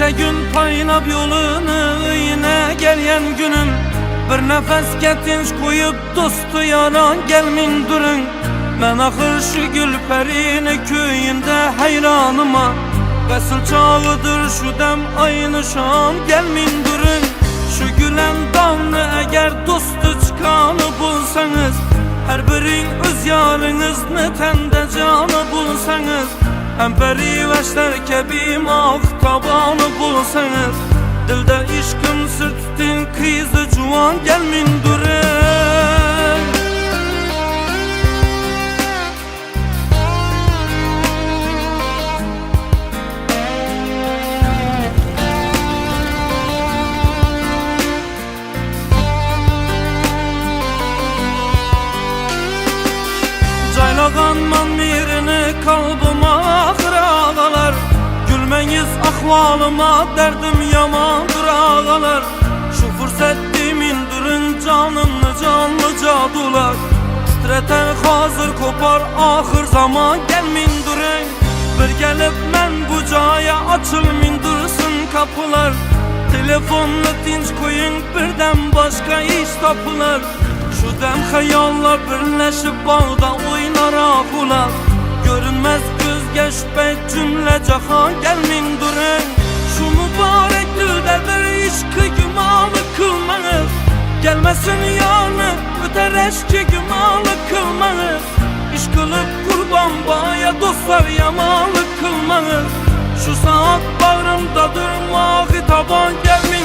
Neçe gün paylab yolunu yine gelyen günüm. Bir nefesge tinç koyup dostu yaran gelmin durun. Ben ahır şu Gülperi'ni köyünde hayranıma. Vesıl çağıdır şu dem aynı şam gelmin durun. Şu gülen damlı eğer dostu çıkanı bulsanız, her birin öz yarınızını tende canı bulsanız, hem periveşler kebi mahtabanı bulsanız, dilde işkın sürttün kıyızı cuvan gelmin durun. Caylağanman birini kalbıma ahır ağalar. Gülmeyiz ahvalıma derdim yamandır ağalar. Şu fırsattimin durun canımlı canlı cadular. Titreter hazır kopar ahır zaman gelmin durun. Bir gelip men bu caya açılmin dursun kapılar. Telefonla tinç koyun birden başka iş tapılar. Şu dem hayallar birleşip bağda oynar ahular. Görünmez gözge şüphe cümle cahan gelmin durun. Şu mübarek dilde bir işkı gümanı kılmanız. Gelmesin yanı öter eşki gümanı kılmanız. İş kılıp kurban baya dostlar yamanı kılmanız. Şu saat bağrımda durmağı taban gelmin.